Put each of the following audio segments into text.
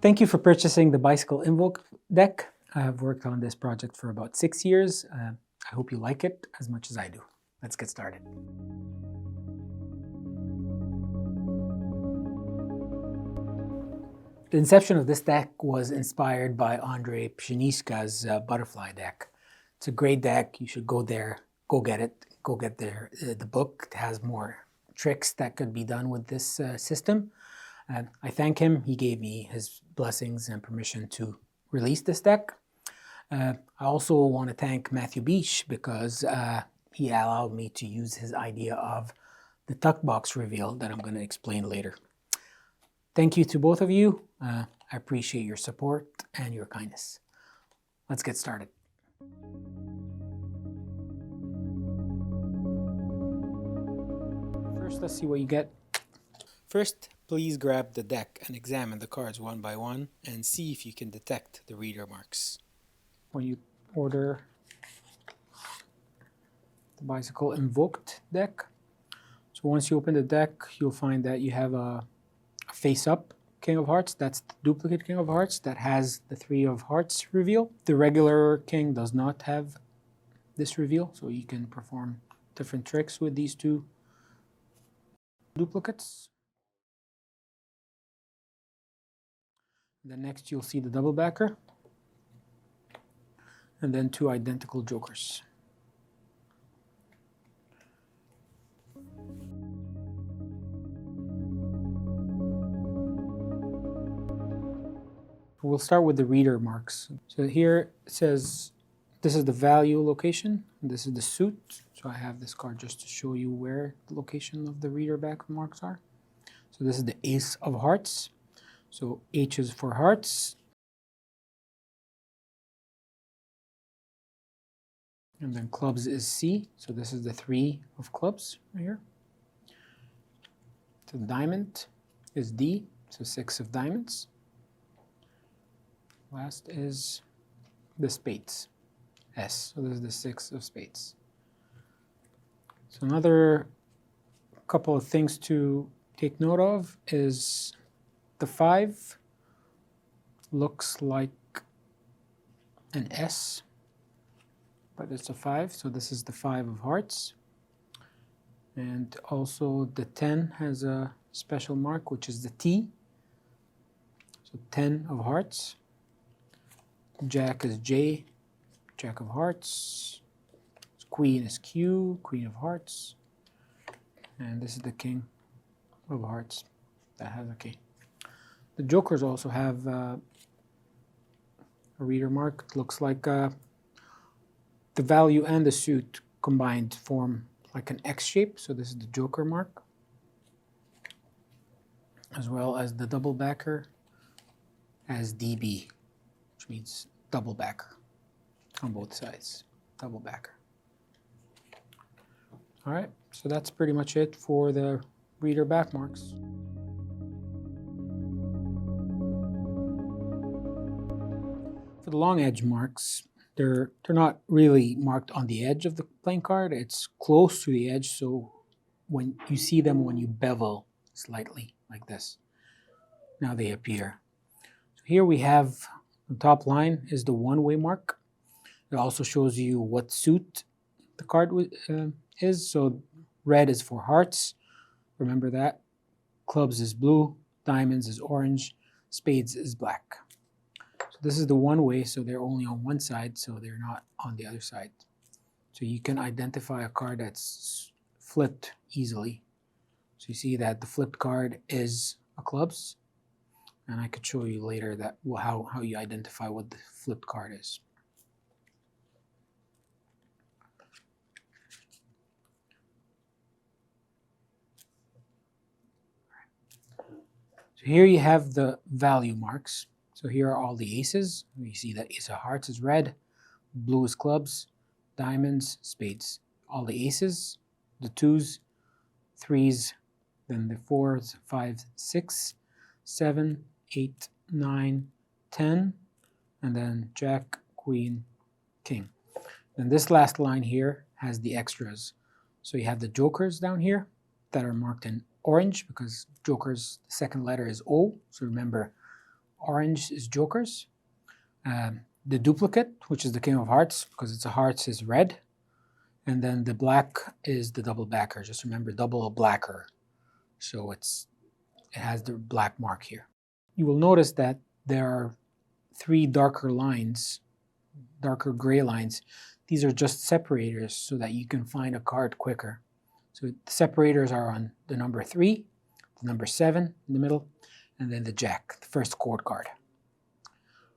Thank you for purchasing the Bicycle Invoke deck. I have worked on this project for about 6 years. I hope you like it as much as I do. Let's get started. The inception of this deck was inspired by Andrei Pshenichka's Butterfly deck. It's a great deck. You should go there, go get it, go get the book. It has more tricks that could be done with this system. I thank him. He gave me his blessings and permission to release this deck. I also want to thank Matthew Beach because he allowed me to use his idea of the tuck box reveal that I'm going to explain later. Thank you to both of you. I appreciate your support and your kindness. Let's get started. First, let's see what you get. First, please grab the deck and examine the cards one by one and see if you can detect the reader marks. When you order the Bicycle Invoked deck, so once you open the deck, you'll find that you have a face-up King of Hearts. That's the duplicate King of Hearts that has the Three of Hearts reveal. The regular King does not have this reveal, so you can perform different tricks with these two duplicates. Then next you'll see the double backer, and then two identical jokers. We'll start with the reader marks. So here it says this is the value location, and this is the suit. So I have this card just to show you where the location of the reader back marks are. So this is the Ace of Hearts. So H is for hearts. And then clubs is C. So this is the Three of Clubs right here. So the diamond is D. So Six of Diamonds. Last is the spades, S. So this is the Six of Spades. So another couple of things to take note of is the 5 looks like an S, but it's a 5, so this is the 5 of Hearts. And also the 10 has a special mark, which is the T. So 10 of Hearts. Jack is J, Jack of Hearts. Queen is Q, Queen of Hearts. And this is the King of Hearts that has a K. The jokers also have a reader mark. It looks like the value and the suit combined form like an X shape. So this is the joker mark, as well as the double backer as DB, which means double backer on both sides, double backer. All right, so that's pretty much it for the reader back marks. For the long edge marks, they're not really marked on the edge of the playing card. It's close to the edge, so when you see them when you bevel slightly like this, now they appear. So here we have the top line is the one-way mark. It also shows you what suit the card is. So red is for hearts, remember that. Clubs is blue, diamonds is orange, spades is black. So this is the one way, so they're only on one side, so they're not on the other side. So you can identify a card that's flipped easily. So you see that the flipped card is a clubs, and I could show you later that how you identify what the flipped card is. So here you have the value marks. So here are all the aces. You see that Ace of Hearts is red, blue is clubs, diamonds, spades. All the aces, the twos, threes, then the fours, fives, six, 7, 8, 9, 10, and then Jack, Queen, King. And this last line here has the extras. So you have the jokers down here that are marked in orange because jokers, the second letter is O. So remember, orange is jokers. The duplicate, which is the King of Hearts, because it's a hearts, is red. And then the black is the double backer. Just remember, double blacker. So it has the black mark here. You will notice that there are 3 darker lines, darker gray lines. These are just separators so that you can find a card quicker. So the separators are on the number 3, the number 7 in the middle, and then the Jack, the first chord card.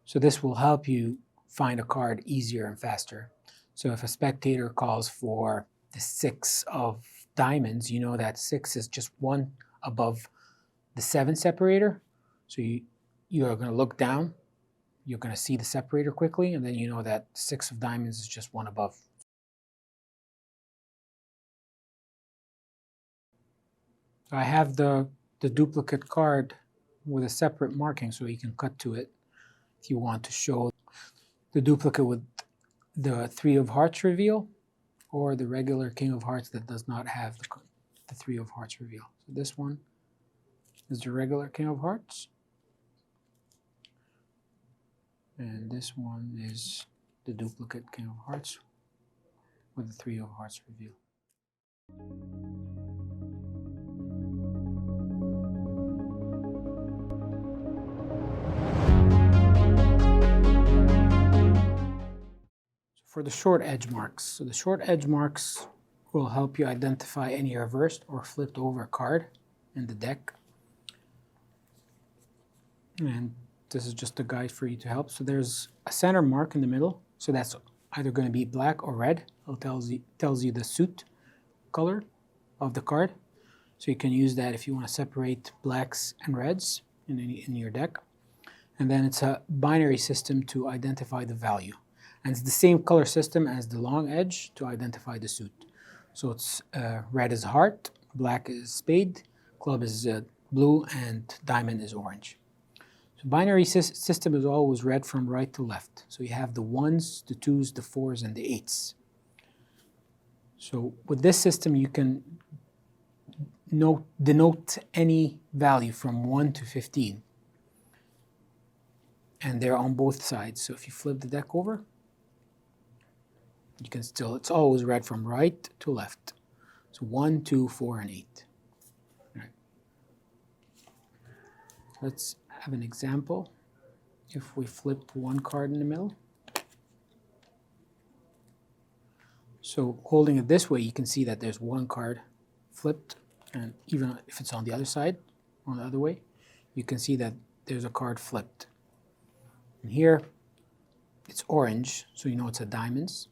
So this will help you find a card easier and faster. So if a spectator calls for the 6 of diamonds, you know that 6 is just 1 above the 7 separator. So you are going to look down, you're going to see the separator quickly, and then you know that 6 of diamonds is just 1 above. I have the duplicate card with a separate marking so you can cut to it if you want to show the duplicate with the 3 of Hearts reveal or the regular King of Hearts that does not have the 3 of Hearts reveal. So this one is the regular King of Hearts. And this one is the duplicate King of Hearts with the 3 of Hearts reveal. For the short edge marks. So the short edge marks will help you identify any reversed or flipped over card in the deck. And this is just a guide for you to help. So there's a center mark in the middle. So that's either going to be black or red. It tells you the suit color of the card. So you can use that if you want to separate blacks and reds in your deck. And then it's a binary system to identify the value. And it's the same color system as the long edge to identify the suit. So it's red is heart, black is spade, club is blue, and diamond is orange. So binary system is always read from right to left. So you have the 1s, the 2s, the 4s, and the 8s. So with this system, you can denote any value from 1 to 15. And they're on both sides. So if you flip the deck over, you can still, it's always read from right to left. So 1, 2, 4, and 8. All right. Let's have an example. If we flip one card in the middle. So holding it this way, you can see that there's one card flipped, and even if it's on the other side, on the other way, you can see that there's a card flipped. And here, it's orange, so you know it's a diamonds.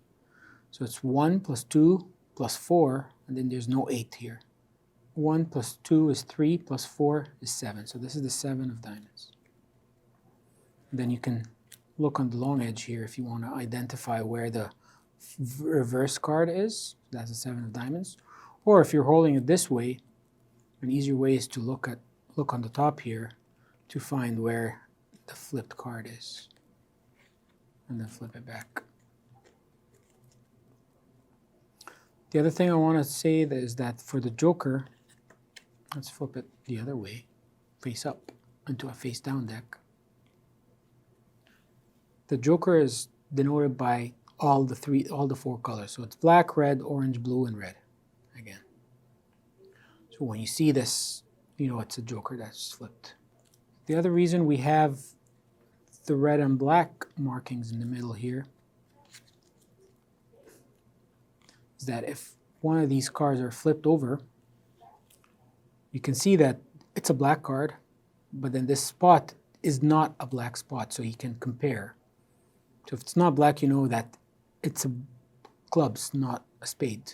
So it's 1 plus 2 plus 4, and then there's no 8 here. 1 plus 2 is 3, plus 4 is 7. So this is the 7 of diamonds. And then you can look on the long edge here if you want to identify where the reverse card is. That's a 7 of diamonds. Or if you're holding it this way, an easier way is to look on the top here to find where the flipped card is. And then flip it back. The other thing I want to say is that for the joker, let's flip it the other way, face up into a face down deck. The joker is denoted by all the 4 colors. So it's black, red, orange, blue, and red again. So when you see this, you know it's a joker that's flipped. The other reason we have the red and black markings in the middle here is that if one of these cards are flipped over, you can see that it's a black card, but then this spot is not a black spot, so you can compare. So if it's not black, you know that it's a clubs, not a spade.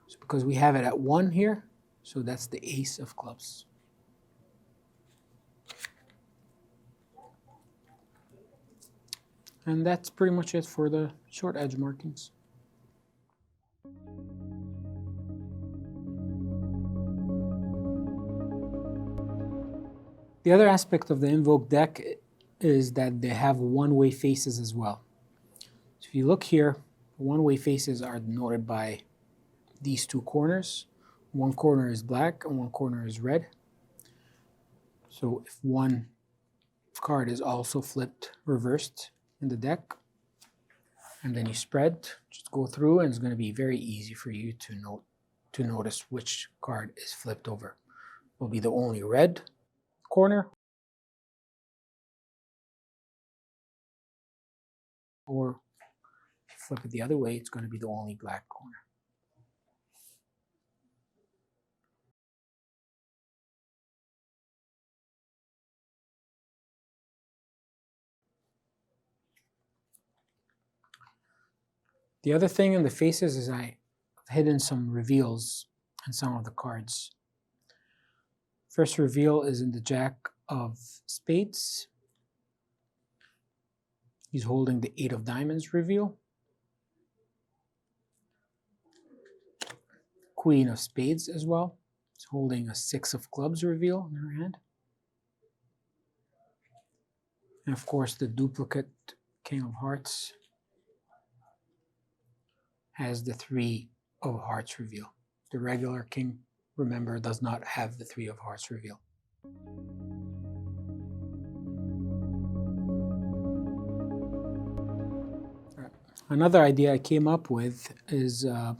So because we have it at 1 here, so that's the ace of clubs. And that's pretty much it for the short edge markings. The other aspect of the Invoked deck is that they have one-way faces as well. So if you look here, one-way faces are denoted by these two corners. One corner is black and one corner is red. So if one card is also flipped reversed in the deck, and then you spread, just go through, and it's going to be very easy for you to notice which card is flipped over. It will be the only red corner, or if you flip it the other way, it's going to be the only black corner. The other thing in the faces is I've hidden some reveals in some of the cards. First reveal is in the Jack of Spades. He's holding the 8 of Diamonds reveal. Queen of Spades as well. He's holding a 6 of Clubs reveal in her hand. And of course the duplicate King of Hearts has the 3 of Hearts reveal. The regular King, remember, does not have the 3 of Hearts reveal. Another idea I came up with is a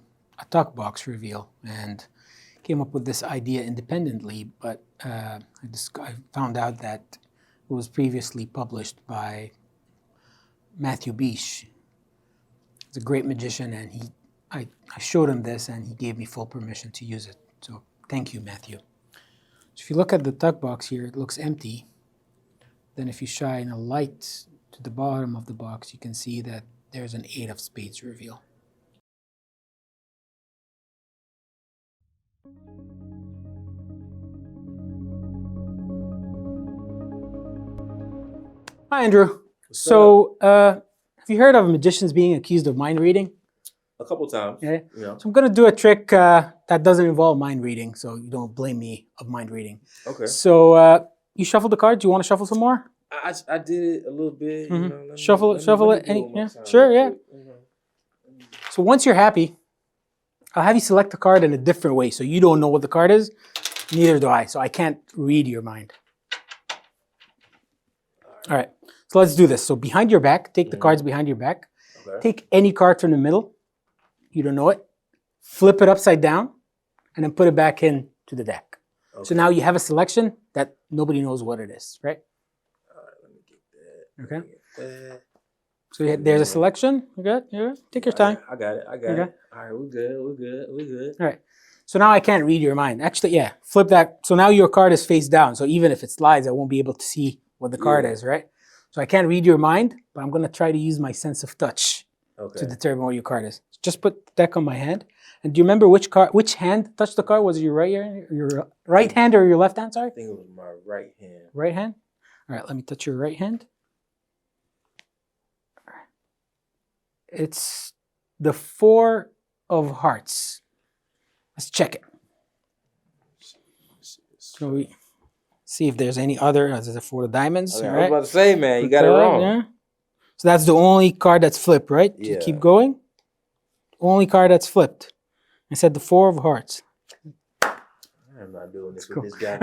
tuck box reveal, and came up with this idea independently, but I found out that it was previously published by Matthew Bish. He's a great magician, and I showed him this, and he gave me full permission to use it. So thank you, Matthew. So if you look at the tuck box here, it looks empty. Then if you shine a light to the bottom of the box, you can see that there's an 8 of Spades reveal. Hi, Andrew. So, have you heard of magicians being accused of mind reading? A couple times. Yeah. Yeah. So I'm going to do a trick that doesn't involve mind reading, so you don't blame me of mind reading. Okay. So you shuffle the cards. Do you want to shuffle some more? I did it a little bit. Mm-hmm. You know, Shuffle it. Yeah, sure, yeah. So once you're happy, I'll have you select the card in a different way. So you don't know what the card is, neither do I. So I can't read your mind. All right. So let's do this. So behind your back, take the cards behind your back. Okay. Take any card from the middle. You don't know it. Flip it upside down, and then put it back into the deck. Okay. So now you have a selection that nobody knows what it is, right? All right, let me get that. Okay. Get that. So there's a selection. You good? You good? Take your time. I got it. I got it. All right, we're good. All right. So now I can't read your mind. Actually, yeah, flip that. So now your card is face down. So even if it slides, I won't be able to see what the card is, right? So I can't read your mind, but I'm going to try to use my sense of touch to determine what your card is. Just put the deck on my hand. And do you remember which hand touched the card? Was it your right hand or your left hand, sorry? I think it was my right hand. Right hand? All right, let me touch your right hand. It's the 4 of Hearts. Let's check it. So we see if there's any other. There's a 4 of Diamonds. Okay, right? I was about to say, man, you got it wrong. Yeah. So that's the only card that's flipped, right? Yeah. Keep going. Only card that's flipped. I said the 4 of Hearts. I'm not doing this with this guy.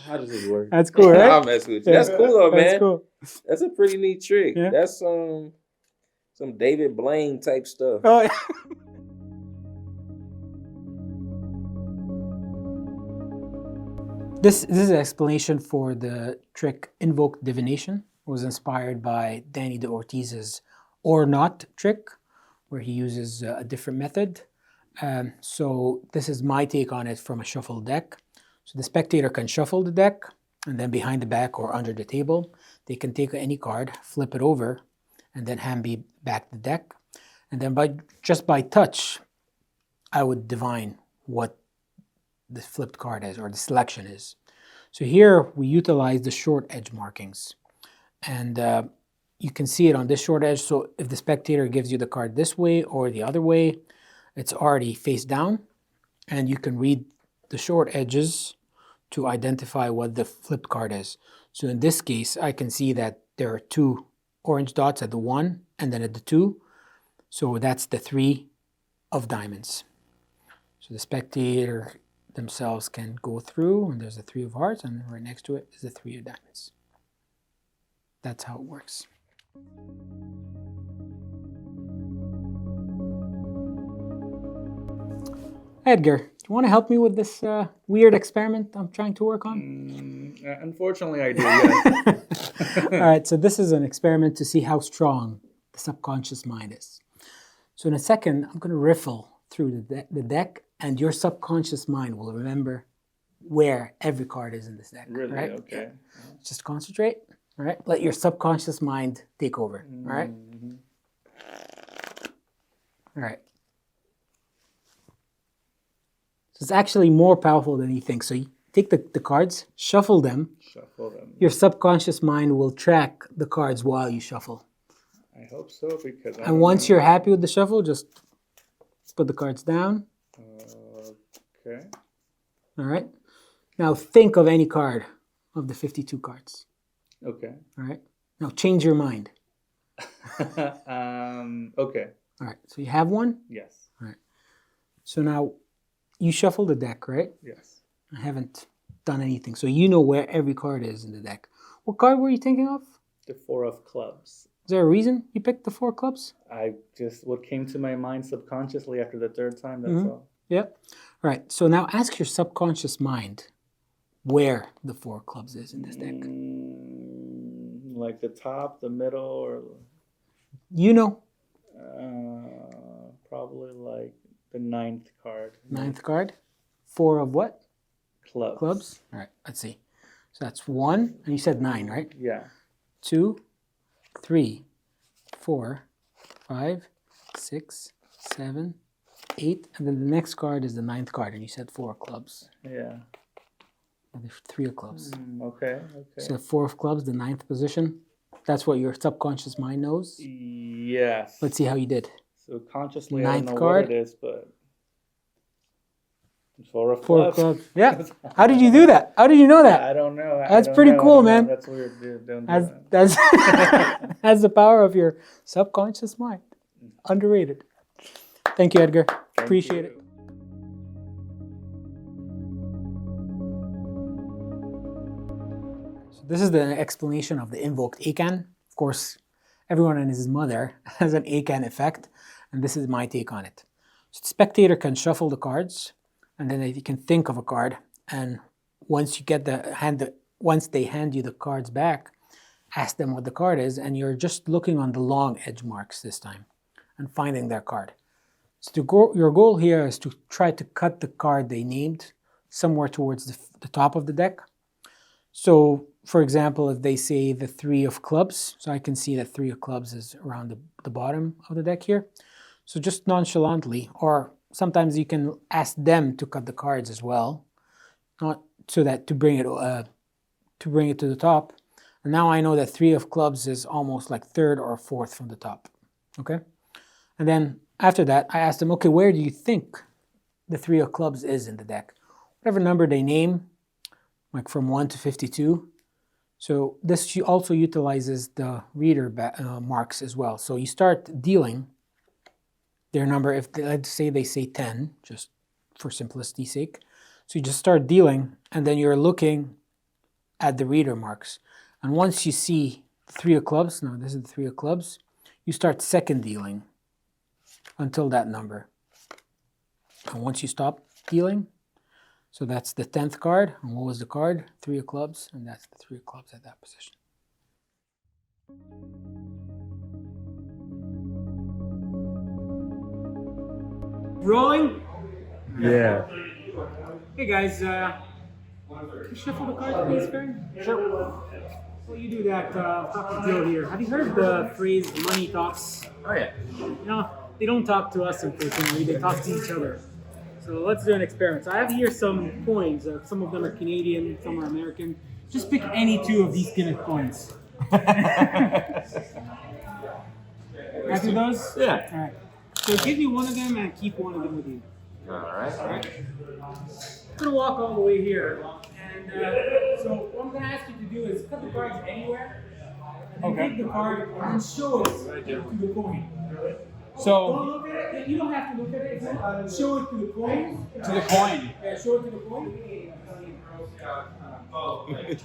How does this work? That's cool, right? I'll mess with you. That's cool though, man. That's cool. That's a pretty neat trick. Yeah. That's some David Blaine type stuff. Oh, yeah. This is an explanation for the trick Invoked Divination. It was inspired by Danny de Ortiz's or not trick, where he uses a different method. So this is my take on it from a shuffled deck. So the spectator can shuffle the deck, and then behind the back or under the table, they can take any card, flip it over, and then hand me back the deck. And then just by touch, I would divine what the flipped card is or the selection is. So here we utilize the short edge markings. And you can see it on this short edge. So if the spectator gives you the card this way or the other way, it's already face down. And you can read the short edges to identify what the flipped card is. So in this case, I can see that there are 2 orange dots at the 1 and then at the 2. So that's the 3 of diamonds. So the spectator themselves can go through, and there's a 3 of hearts, and right next to it is the 3 of diamonds. That's how it works. Edgar, do you want to help me with this weird experiment I'm trying to work on? Unfortunately, I do, yes. All right, so this is an experiment to see how strong the subconscious mind is. So in a second, I'm going to riffle through the deck, and your subconscious mind will remember where every card is in this deck. Really? Right? Okay. Just concentrate. All right? Let your subconscious mind take over. All right? Mm-hmm. All right. So it's actually more powerful than you think. So you take the cards, shuffle them. Shuffle them. Your subconscious mind will track the cards while you shuffle. I hope so, because I And once you're happy with the shuffle, just put the cards down. Okay. All right. Now think of any card of the 52 cards. Okay. All right. Now change your mind. Okay. All right. So you have one? Yes. All right. So now you shuffle the deck, right? Yes. I haven't done anything. So you know where every card is in the deck. What card were you thinking of? The 4 of clubs. Is there a reason you picked the 4 clubs? What came to my mind subconsciously after the 3rd time, that's all. Yep. All right. So now ask your subconscious mind where the 4 clubs is in this deck. Like the top, the middle, or You know. probably like the 9th card. 9th card. 4 of what? Clubs. Clubs. All right. Let's see. So that's 1, and you said 9, right? Yeah. 2, 3, 4, 5, 6, 7, 8, and then the next card is the 9th card, and you said 4 clubs. Yeah. And there's 3 of clubs. Okay. So 4 of clubs, the 9th position. That's what your subconscious mind knows. Yes. Let's see how you did. So consciously, I don't 9th know card. what it is, but 4 of 4 clubs. clubs. Yeah. How did you do that? How did you know that? I don't know. That's pretty cool, man. That's weird, dude. Don't do that. That's that's the power of your subconscious mind. Underrated. Thank you, Edgar. Appreciate it. So this is the explanation of the invoked ACAAN. Of course, everyone and his mother has an ACAAN effect, and this is my take on it. So the spectator can shuffle the cards, and then you can think of a card, and once you get once they hand you the cards back, ask them what the card is, and you're just looking on the long edge marks this time and finding their card. So your goal here is to try to cut the card they named somewhere towards the top of the deck. So, for example, if they say the 3 of clubs, so I can see that 3 of clubs is around the bottom of the deck here. So just nonchalantly, or sometimes you can ask them to cut the cards as well, not so that to bring it to the top. And now I know that 3 of clubs is almost like 3rd or 4th from the top. Okay, and then after that, I asked them, okay, where do you think the 3 of clubs is in the deck? Whatever number they name, like from 1 to 52. So this also utilizes the reader marks as well. So you start dealing their number. If let's say they say 10, just for simplicity's sake. So you just start dealing, and then you're looking at the reader marks. And once you see the 3 of clubs, now this is the 3 of clubs, you start second dealing until that number. And once you stop dealing, so that's the 10th card. And what was the card? 3 of clubs, and that's the 3 of clubs at that position. Rolling? Yeah. Hey guys, can you shuffle the cards, please, Fern? Sure. Well, you do that. Talk to Joe here. Have you heard the phrase "money talks"? Oh yeah. You know, they don't talk to us, unfortunately. They talk to each other. So let's do an experiment. So I have here some coins. Some of them are Canadian, some are American. Just pick any 2 of these kind of coins. After those? Yeah. All right. So give me one of them and keep one of them with you. All right. All right. I'm gonna walk all the way here, and And so what I'm going to ask you to do is cut the cards anywhere, and then take the card and then show it to the coin. So Don't look at it. You don't have to look at it. Show it to the coin. to the coin. Yeah, show it to the coin.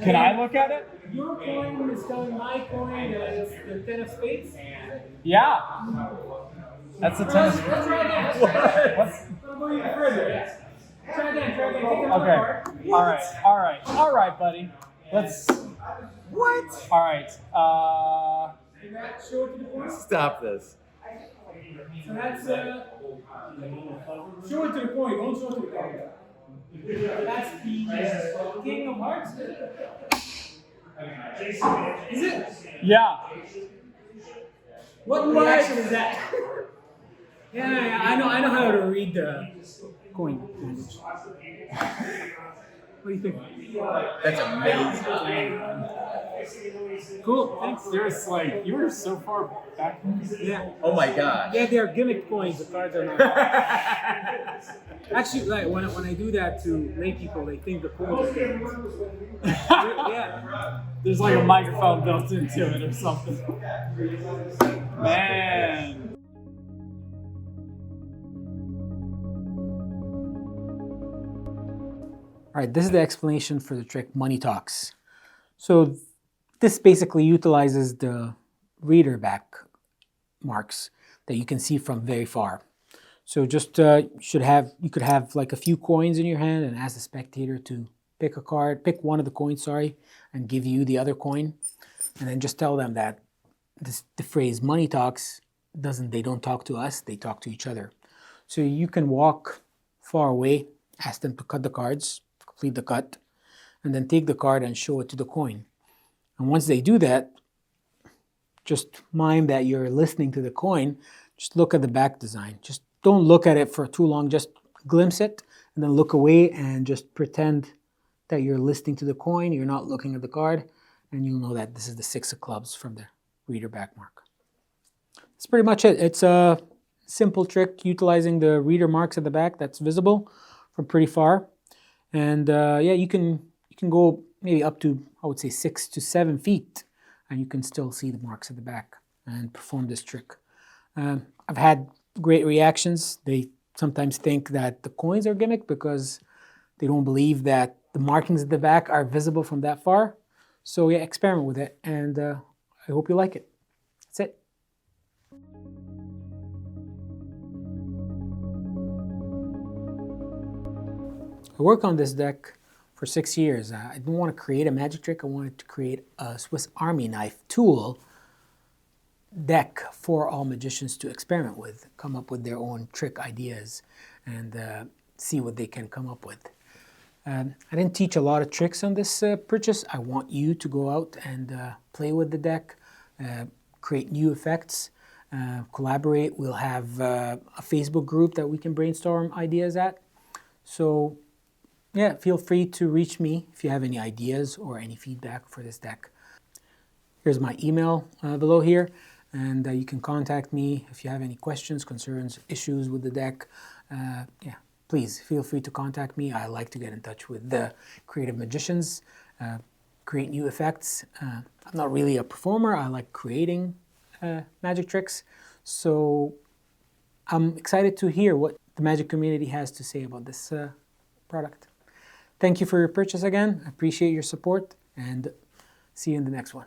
Can I look at it? Your coin is telling my coin that it's the 10 of spades. Yeah. That's the tennis. Let's try again. What's I'm going even further. Try again. Take another okay? card. All right, buddy. Let's. What? All right. Show it to the coin. Stop this. So that's show it to the coin. Don't show it to the card. That's the King of Hearts. Is it? Yeah. What reaction is that? Yeah, I know how to read the coin language. What do you think? That's amazing. Cool, thanks. There's like you were so far back. Yeah. Oh my gosh. Yeah, they're gimmick coins. The cards are not. Actually, like when I do that to lay people, they think the coins are gimmicks. Yeah. There's like a microphone built into it or something. Man. All right, this is the explanation for the trick Money Talks. So this basically utilizes the reader back marks that you can see from very far. So just you could have like a few coins in your hand and ask the spectator to pick one of the coins, and give you the other coin, and then just tell them that the phrase "money talks" they don't talk to us, they talk to each other. So you can walk far away, ask them to cut the cards, complete the cut, and then take the card and show it to the coin. And once they do that, just mime that you're listening to the coin. Just look at the back design. Just don't look at it for too long. Just glimpse it and then look away and just pretend that you're listening to the coin. You're not looking at the card, and you'll know that this is the 6 of clubs from the reader back mark. That's pretty much it. It's a simple trick utilizing the reader marks at the back that's visible from pretty far. And yeah, you can go maybe up to, I would say, 6 to 7 feet, and you can still see the marks at the back and perform this trick. I've had great reactions. They sometimes think that the coins are gimmick because they don't believe that the markings at the back are visible from that far. So yeah, experiment with it, and I hope you like it. That's it. I worked on this deck for 6 years. I didn't want to create a magic trick. I wanted to create a Swiss Army knife tool deck for all magicians to experiment with, come up with their own trick ideas, and see what they can come up with. I didn't teach a lot of tricks on this purchase. I want you to go out and play with the deck, create new effects, collaborate. We'll have a Facebook group that we can brainstorm ideas at. So yeah, feel free to reach me if you have any ideas or any feedback for this deck. Here's my email below here, and you can contact me if you have any questions, concerns, issues with the deck. Yeah, please feel free to contact me. I like to get in touch with the creative magicians, create new effects. I'm not really a performer. I like creating magic tricks. So I'm excited to hear what the magic community has to say about this product. Thank you for your purchase again. I appreciate your support, and see you in the next one.